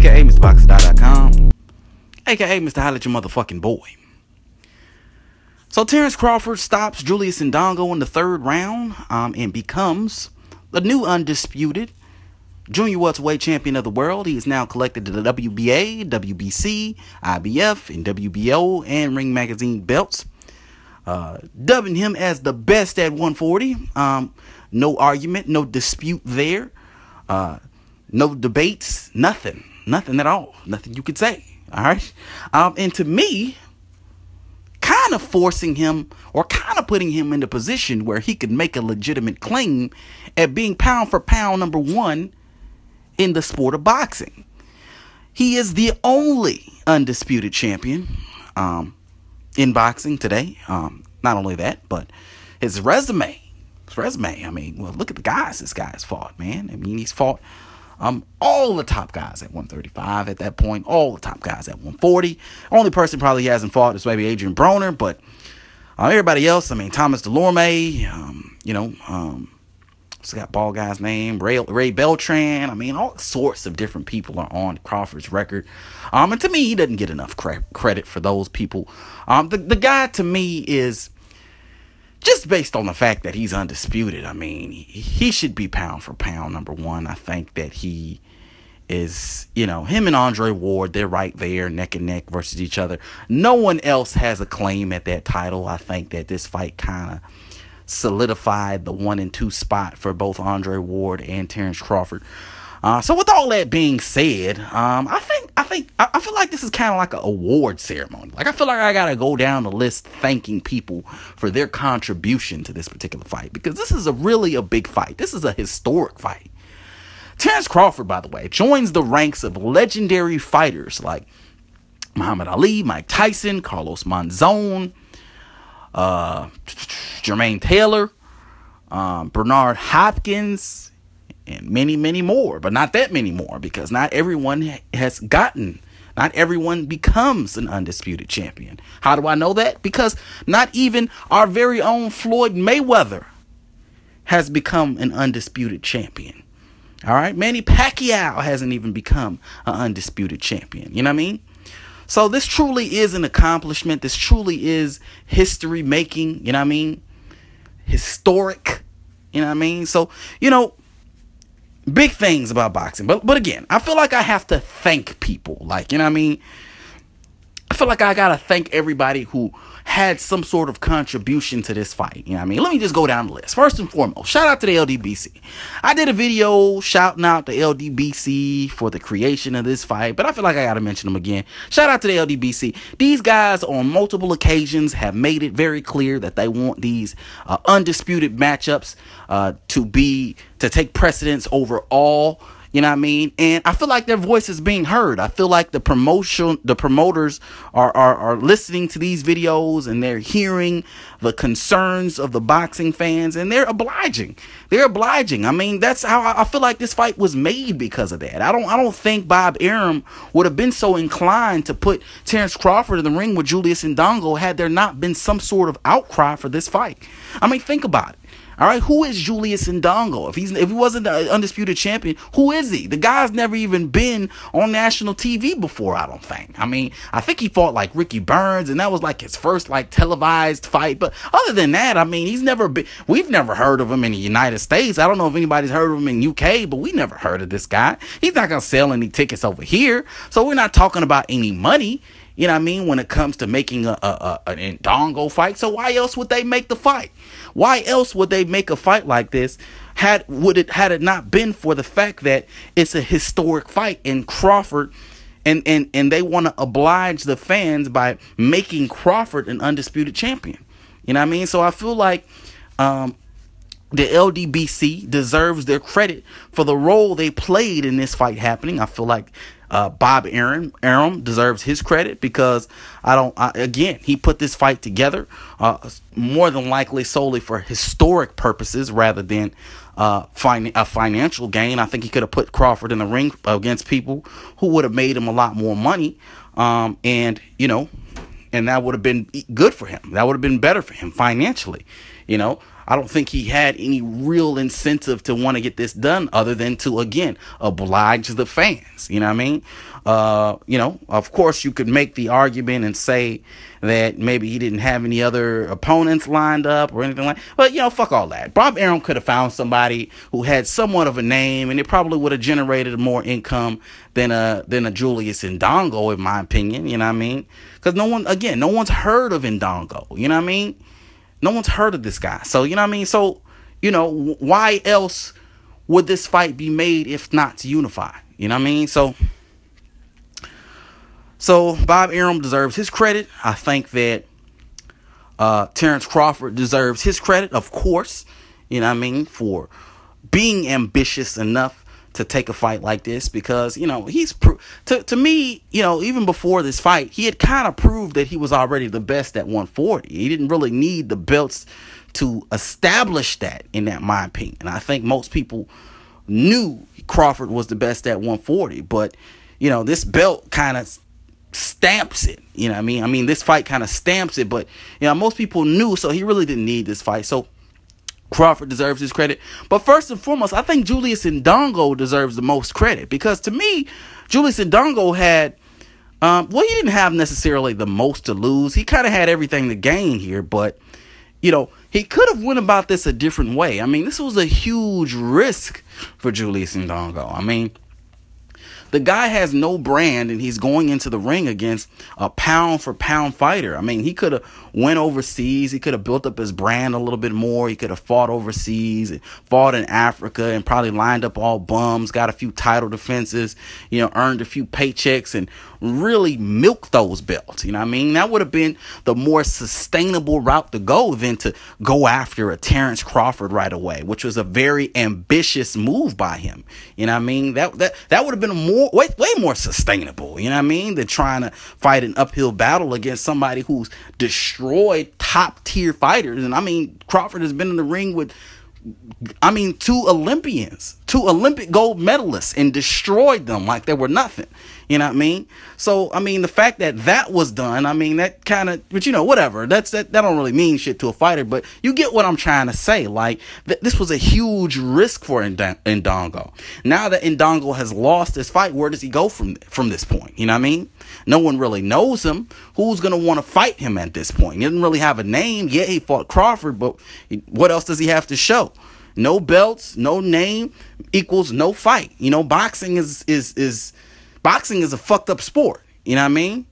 aka MrBoxer.com, aka Mr. Holla at Your Motherfucking Boy. So Terence Crawford stops Julius Indongo in the third round and becomes the new undisputed junior welterweight champion of the world. He is now collected to the WBA, WBC, IBF, and WBO and Ring Magazine belts. Dubbing him as the best at 140. No argument, no dispute there. No debates, nothing at all. Nothing you could say. All right. And to me, kind of forcing him or kind of putting him in a position where he could make a legitimate claim at being pound for pound #1 in the sport of boxing. He is the only undisputed champion in boxing today. Not only that, but his resume. I mean, well, look at the guys this guy's fought, man. I mean, he's fought all the top guys at 135 at that point, all the top guys at 140. Only person probably he hasn't fought is maybe Adrian Broner, but everybody else, I mean, Thomas Delorme, what's that ball guy's name? Ray Beltran. I mean, all sorts of different people are on Crawford's record. And to me, he doesn't get enough credit for those people. The guy to me is, just based on the fact that he's undisputed, I mean, he should be pound for pound #1. I think that he is, him and Andre Ward, they're right there, neck and neck versus each other. No one else has a claim at that title. I think that this fight kind of solidified the 1 and 2 spot for both Andre Ward and Terence Crawford. So with all that being said, I feel like this is kind of like an award ceremony. Like, I feel like I gotta go down the list thanking people for their contribution to this particular fight, because this is really a big fight. This is a historic fight. Terence Crawford, by the way, joins the ranks of legendary fighters like Muhammad Ali, Mike Tyson, Carlos Monzon, Jermaine Taylor, Bernard Hopkins, and many, many more, but not that many more, because not everyone becomes an undisputed champion. How do I know that? Because not even our very own Floyd Mayweather has become an undisputed champion. All right. Manny Pacquiao hasn't even become an undisputed champion. You know what I mean? So this truly is an accomplishment. This truly is history making. You know what I mean? Historic. You know what I mean? So, big things about boxing. But again, I feel like I have to thank people. Like, you know what I mean? I feel like I gotta thank everybody who had some sort of contribution to this fight. You know what I mean? Let me just go down the list. First and foremost, shout out to the LDBC. I did a video shouting out the LDBC for the creation of this fight, but I feel like I gotta mention them again. Shout out to the LDBC. These guys on multiple occasions have made it very clear that they want these undisputed matchups to take precedence over all. You know what I mean? And I feel like their voice is being heard. I feel like the promoters are listening to these videos, and they're hearing the concerns of the boxing fans, and they're obliging. I mean, that's how I feel like this fight was made because of that. I don't think Bob Arum would have been so inclined to put Terence Crawford in the ring with Julius Indongo had there not been some sort of outcry for this fight. I mean, think about it. All right, who is Julius Indongo? If he wasn't the undisputed champion, who is he? The guy's never even been on national TV before, I don't think. I mean, I think he fought like Ricky Burns, and that was like his first like televised fight. But other than that, I mean, we've never heard of him in the United States. I don't know if anybody's heard of him in UK, but we never heard of this guy. He's not gonna sell any tickets over here, so we're not talking about any money. You know what I mean? When it comes to making an Indongo fight. So why else would they make the fight? Why else would they make a fight like this had it not been for the fact that it's a historic fight in Crawford, and they want to oblige the fans by making Crawford an undisputed champion. You know what I mean? So I feel like the LDBC deserves their credit for the role they played in this fight happening. I feel like Bob Arum deserves his credit, because again, he put this fight together more than likely solely for historic purposes rather than a financial gain. I think he could have put Crawford in the ring against people who would have made him a lot more money, and that would have been good for him. That would have been better for him financially. You know, I don't think he had any real incentive to want to get this done other than to, again, oblige the fans. You know what I mean? You know, of course, you could make the argument and say that maybe he didn't have any other opponents lined up or anything like that. But, you know, fuck all that. Bob Arum could have found somebody who had somewhat of a name, and it probably would have generated more income than a Julius Indongo, in my opinion. You know what I mean? Because no one's heard of Indongo. You know what I mean? No one's heard of this guy. So, you know what I mean? So, you know, why else would this fight be made if not to unify? You know what I mean? So Bob Arum deserves his credit. I think that Terence Crawford deserves his credit, of course. You know what I mean? For being ambitious enough to take a fight like this, because, you know, he's to me, you know, even before this fight, he had kind of proved that he was already the best at 140. He didn't really need the belts to establish that, in my opinion. I think most people knew Crawford was the best at 140, but, you know, this belt kind of stamps it. You know what I mean? I mean, this fight kind of stamps it, but, you know, most people knew, so he really didn't need this fight. So Crawford deserves his credit. But first and foremost, I think Julius Indongo deserves the most credit, because to me, Julius Indongo had, he didn't have necessarily the most to lose. He kind of had everything to gain here, but, you know, he could have went about this a different way. I mean, this was a huge risk for Julius Indongo. I mean, the guy has no brand, and he's going into the ring against a pound-for-pound fighter. I mean, he could have went overseas. He could have built up his brand a little bit more. He could have fought overseas and fought in Africa and probably lined up all bums, got a few title defenses, you know, earned a few paychecks, and really milked those belts. You know what I mean? That would have been the more sustainable route to go than to go after a Terence Crawford right away, which was a very ambitious move by him. You know what I mean? That would have been way more sustainable, you know what I mean, than trying to fight an uphill battle against somebody who's destroyed top tier fighters. And I mean, Crawford has been in the ring with, I mean, two Olympic gold medalists, and destroyed them like they were nothing. You know what I mean? So, I mean, the fact that was done, I mean, that kind of, but you know, whatever. That don't really mean shit to a fighter, but you get what I'm trying to say. Like, this was a huge risk for Indongo. Now that Indongo has lost this fight, where does he go from this point? You know what I mean? No one really knows him. Who's going to want to fight him at this point? He didn't really have a name. Yeah, he fought Crawford, but what else does he have to show? No belts, no name equals no fight. You know, boxing is a fucked up sport. You know what I mean?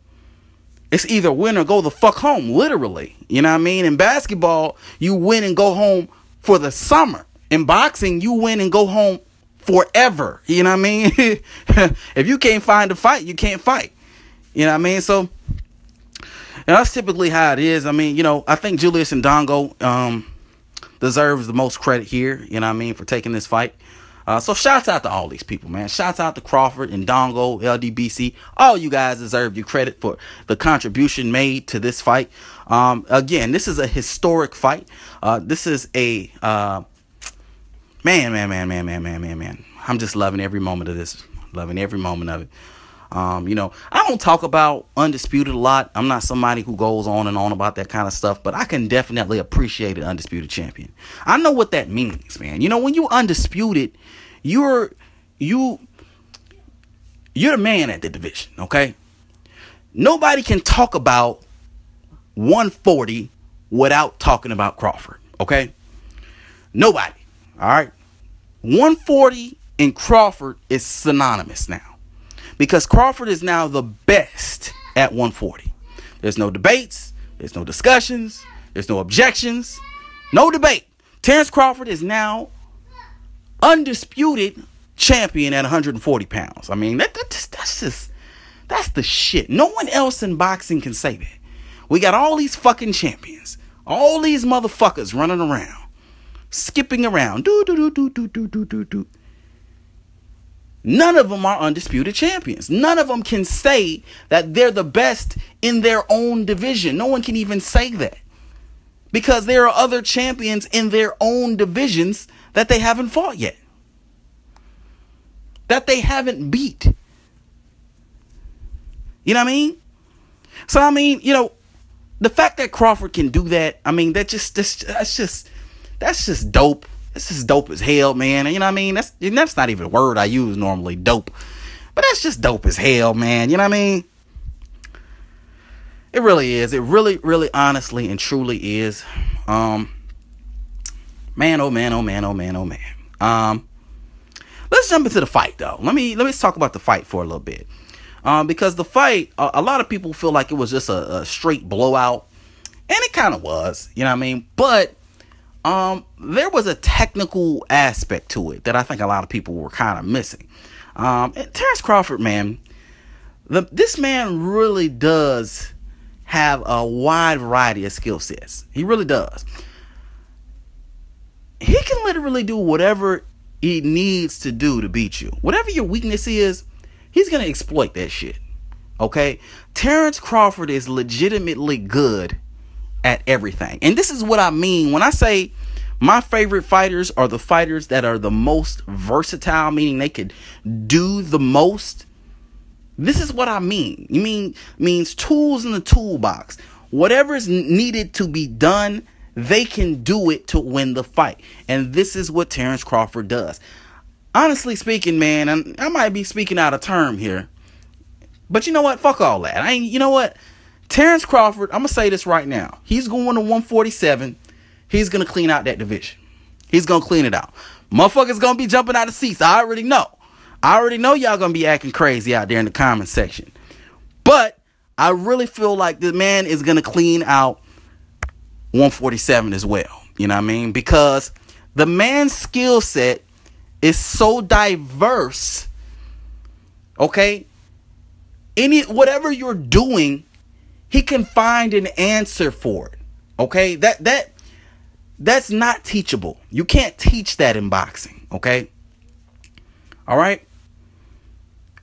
It's either win or go the fuck home, literally. You know what I mean? In basketball, you win and go home for the summer. In boxing, you win and go home forever. You know what I mean? If you can't find a fight, you can't fight. You know what I mean? So, and that's typically how it is. I mean, you know, I think Julius Indongo deserves the most credit here, you know what I mean, for taking this fight. So shouts out to all these people, man. Shouts out to Crawford, Indongo, LDBC. All you guys deserve your credit for the contribution made to this fight. Again, this is a historic fight. This is a man. I'm just loving every moment of this. Loving every moment of it. You know, I don't talk about Undisputed a lot. I'm not somebody who goes on and on about that kind of stuff, but I can definitely appreciate an undisputed champion. I know what that means, man. You know, when you undisputed, you're the man at the division, okay? Nobody can talk about 140 without talking about Crawford, okay? Nobody, all right? 140 and Crawford is synonymous now. Because Crawford is now the best at 140. There's no debates. There's no discussions. There's no objections. No debate. Terence Crawford is now undisputed champion at 140 pounds. I mean, that's the shit. No one else in boxing can say that. We got all these fucking champions. All these motherfuckers running around. Skipping around. Do. None of them are undisputed champions. None of them can say that they're the best in their own division. No one can even say that. Because there are other champions in their own divisions that they haven't fought yet. That they haven't beat. You know what I mean? So, I mean, you know, the fact that Crawford can do that, I mean, that's just dope. This is dope as hell, man. You know what I mean? That's not even a word I use normally, dope. But that's just dope as hell, man. You know what I mean? It really is. It really, really, honestly and truly is. Man, oh man, oh man, oh man, oh man. Let's jump into the fight, though. Let me talk about the fight for a little bit. Because the fight, a lot of people feel like it was just a straight blowout. And it kind of was, you know what I mean? But there was a technical aspect to it that I think a lot of people were kind of missing. And Terence Crawford, man, this man really does have a wide variety of skill sets. He really does. He can literally do whatever he needs to do to beat you. Whatever your weakness is, he's going to exploit that shit. Okay? Terence Crawford is legitimately good at everything. And this is what I mean when I say my favorite fighters are the fighters that are the most versatile, meaning they could do the most. This is what I mean. Means tools in the toolbox. Whatever is needed to be done, they can do it to win the fight. And this is what Terence Crawford does. Honestly speaking, man, I might be speaking out of term here. But you know what? Fuck all that. You know what? Terence Crawford, I'm going to say this right now. He's going to 147. He's going to clean out that division. He's going to clean it out. Motherfuckers going to be jumping out of seats. I already know. Y'all going to be acting crazy out there in the comment section. But I really feel like the man is going to clean out 147 as well. You know what I mean? Because the man's skill set is so diverse. Okay? Whatever you're doing, he can find an answer for it. Okay? That's not teachable. You can't teach that in boxing. Okay? All right?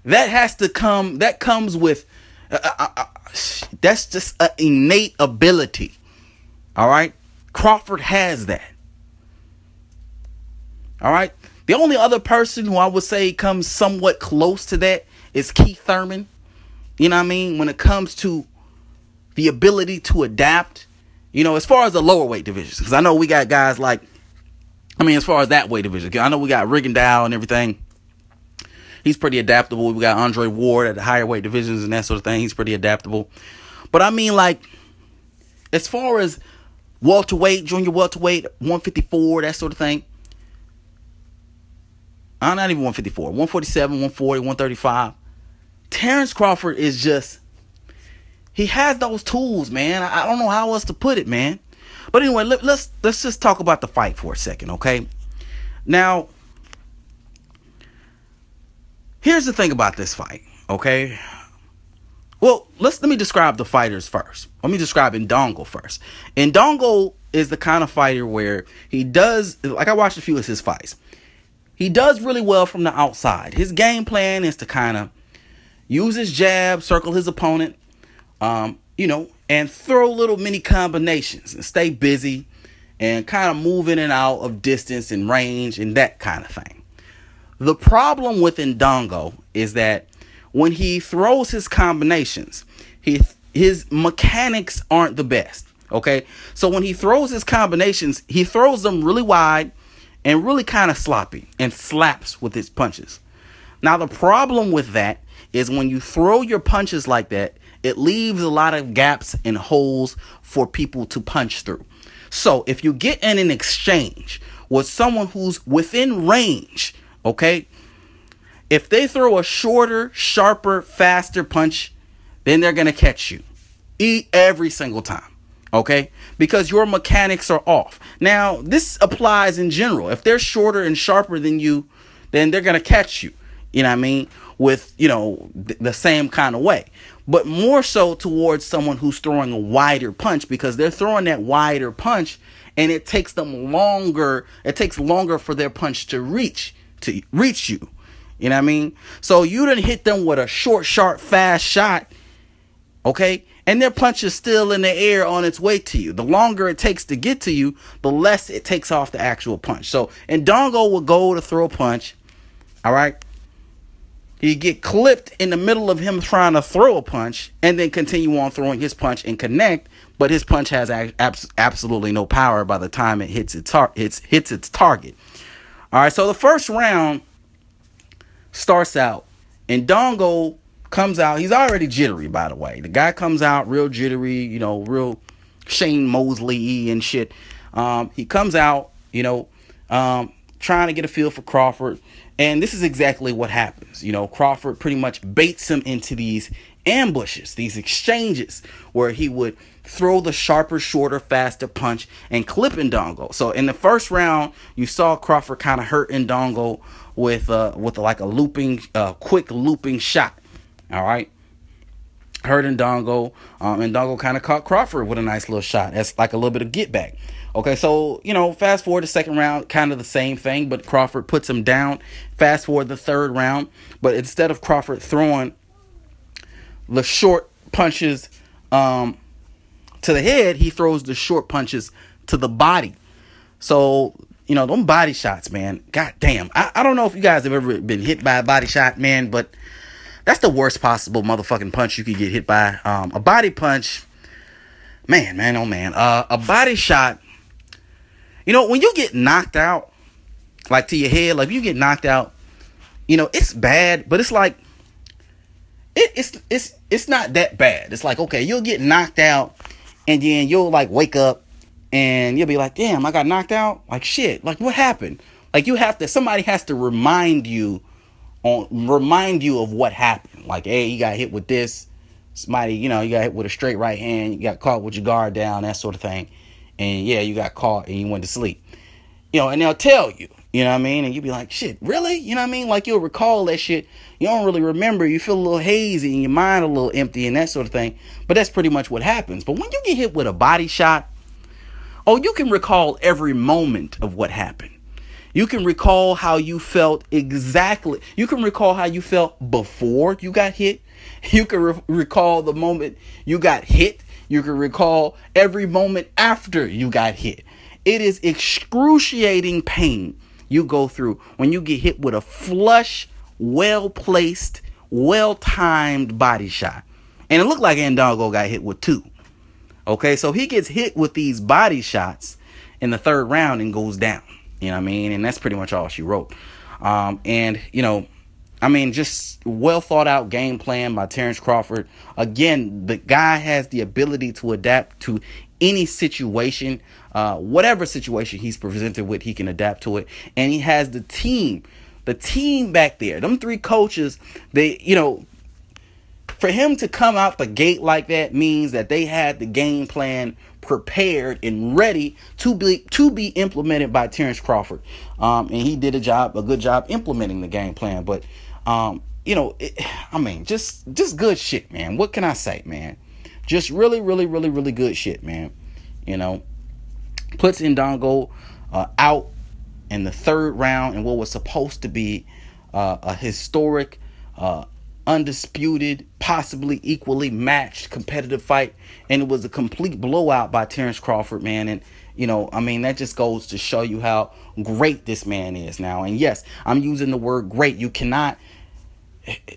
That comes with, that's just an innate ability. All right? Crawford has that. All right? The only other person who I would say comes somewhat close to that is Keith Thurman. You know what I mean? When it comes to the ability to adapt, you know, as far as the lower weight divisions. Because I know we got guys like, as far as that weight division, I know we got Rigondeaux and everything. He's pretty adaptable. We got Andre Ward at the higher weight divisions and that sort of thing. He's pretty adaptable. But I mean, like, as far as welterweight, junior welterweight, 154, that sort of thing. Not even 154. 147, 140, 135. Terence Crawford is just, he has those tools, man. I don't know how else to put it, man. But anyway, let's just talk about the fight for a second, okay? Now, here's the thing about this fight, okay? Well, let me describe the fighters first. Let me describe Indongo first. Indongo is the kind of fighter where he does, like I watched a few of his fights. He does really well from the outside. His game plan is to kind of use his jab, circle his opponent, and throw little mini combinations and stay busy and kind of move in and out of distance and range and that kind of thing. The problem with Indongo is that when he throws his combinations, his mechanics aren't the best, okay? So when he throws his combinations, he throws them really wide and really kind of sloppy and slaps with his punches. Now, the problem with that is when you throw your punches like that, it leaves a lot of gaps and holes for people to punch through. So if you get in an exchange with someone who's within range, okay, if they throw a shorter, sharper, faster punch, then they're going to catch you every single time. Okay, because your mechanics are off. Now, this applies in general. If they're shorter and sharper than you, then they're going to catch you, you know what I mean, with, the same kind of way. But more so towards someone who's throwing a wider punch, because they're throwing that wider punch and it takes them longer. It takes longer for their punch to reach you. You know what I mean? So you done hit them with a short, sharp, fast shot. Okay? And their punch is still in the air on its way to you. The longer it takes to get to you, the less it takes off the actual punch. So Indongo will go to throw a punch. All right? He get clipped in the middle of him trying to throw a punch and then continue on throwing his punch and connect, but his punch has absolutely no power by the time it hits its target. All right, so the first round starts out, and Indongo comes out. He's already jittery, by the way. The guy comes out real jittery, you know, real Shane Mosley and shit. He comes out, you know, trying to get a feel for Crawford. And this is exactly what happens. You know, Crawford pretty much baits him into these ambushes, these exchanges where he would throw the sharper, shorter, faster punch and clip Indongo. So in the first round, you saw Crawford kind of hurt Indongo with like a looping, quick looping shot. All right. Hurt Indongo. Indongo kind of caught Crawford with a nice little shot. That's like a little bit of get back. Okay, so, you know, fast forward to second round, kind of the same thing, but Crawford puts him down. Fast forward the third round, but instead of Crawford throwing the short punches to the head, he throws the short punches to the body. So, you know, them body shots, man, god damn. I don't know if you guys have ever been hit by a body shot, man, but that's the worst possible motherfucking punch you could get hit by. A body punch, man, oh man. A body shot, you know, when you get knocked out, like to your head, like you get knocked out, you know, it's bad, but it's like, it's not that bad. It's like, okay, you'll get knocked out and then you'll like wake up and you'll be like, damn, I got knocked out. Like shit, like what happened? Like somebody has to remind you of what happened. Like, hey, you got hit with this. Somebody, you know, you got hit with a straight right hand. You got caught with your guard down, that sort of thing. And yeah, you got caught and you went to sleep. You know, and they'll tell you, you know what I mean? And you'll be like, shit, really? You know what I mean? Like you'll recall that shit. You don't really remember. You feel a little hazy and your mind a little empty and that sort of thing. But that's pretty much what happens. But when you get hit with a body shot, oh, you can recall every moment of what happened. You can recall how you felt exactly. You can recall how you felt before you got hit. You can recall the moment you got hit. You can recall every moment after you got hit. It is excruciating pain you go through when you get hit with a flush, well-placed, well-timed body shot. And it looked like Indongo got hit with two. Okay, so he gets hit with these body shots in the third round and goes down. You know what I mean? And that's pretty much all she wrote. And, you know, I mean, just well thought out game plan by Terence Crawford. Again, the guy has the ability to adapt to any situation, whatever situation he's presented with, he can adapt to it. And he has the team back there. Them three coaches, they, you know, for him to come out the gate like that means that they had the game plan prepared and ready to be implemented by Terence Crawford. And he did a good job implementing the game plan. But you know, I mean, just good shit, man. What can I say, man? Just really good shit, man. You know, puts Indongo out in the third round in what was supposed to be a historic, undisputed, possibly equally matched competitive fight, and it was a complete blowout by Terence Crawford, man. And you know, I mean, that just goes to show you how great this man is now. And yes, I'm using the word great. You cannot,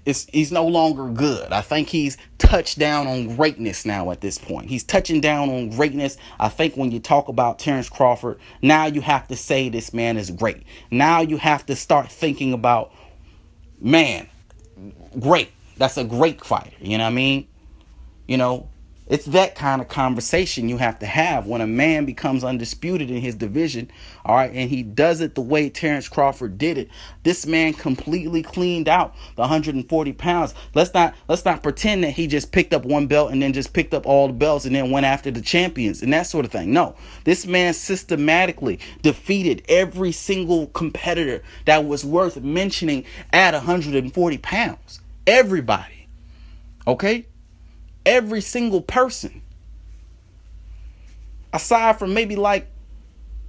he's no longer good. I think he's touched down on greatness now at this point. He's touching down on greatness. I think when you talk about Terence Crawford, now you have to say this man is great. Now you have to start thinking about, man, great. That's a great fighter. You know what I mean? You know, it's that kind of conversation you have to have when a man becomes undisputed in his division. All right. And he does it the way Terence Crawford did it. This man completely cleaned out the 140 pounds. Let's not pretend that he just picked up one belt and then just picked up all the belts and then went after the champions and that sort of thing. No, this man systematically defeated every single competitor that was worth mentioning at 140 pounds. Everybody. Okay? Every single person. Aside from maybe like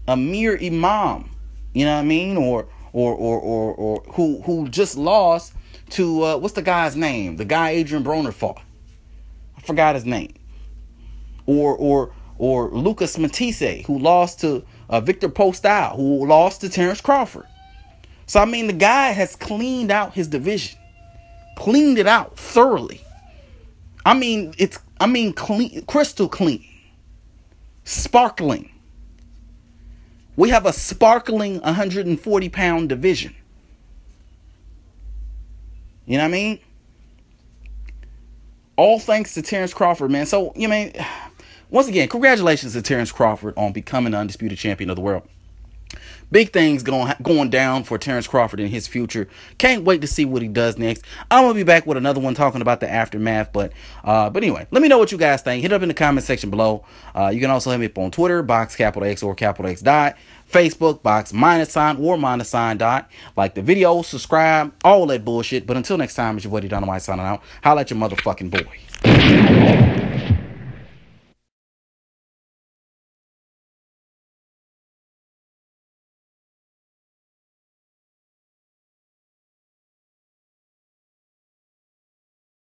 Amir Imam, you know what I mean? Or who just lost to what's the guy's name? The guy Adrian Broner fought. I forgot his name. Or Lucas Matisse, who lost to Victor Postal, who lost to Terence Crawford. So I mean, the guy has cleaned out his division. cleaned it out thoroughly. I mean, clean, crystal clean, sparkling. We have a sparkling 140-pound division. You know what I mean? All thanks to Terence Crawford, man. So, you know, once again, congratulations to Terence Crawford on becoming the undisputed champion of the world. Big things going down for Terence Crawford in his future. Can't wait to see what he does next. I'm going to be back with another one talking about the aftermath. But anyway, let me know what you guys think. Hit up in the comment section below. You can also hit me up on Twitter, BoxX or X dot. Facebook, box -sign or -sign dot. Like the video, subscribe, all that bullshit. But until next time, it's your buddy Dynamite signing out. Holla at your motherfucking boy.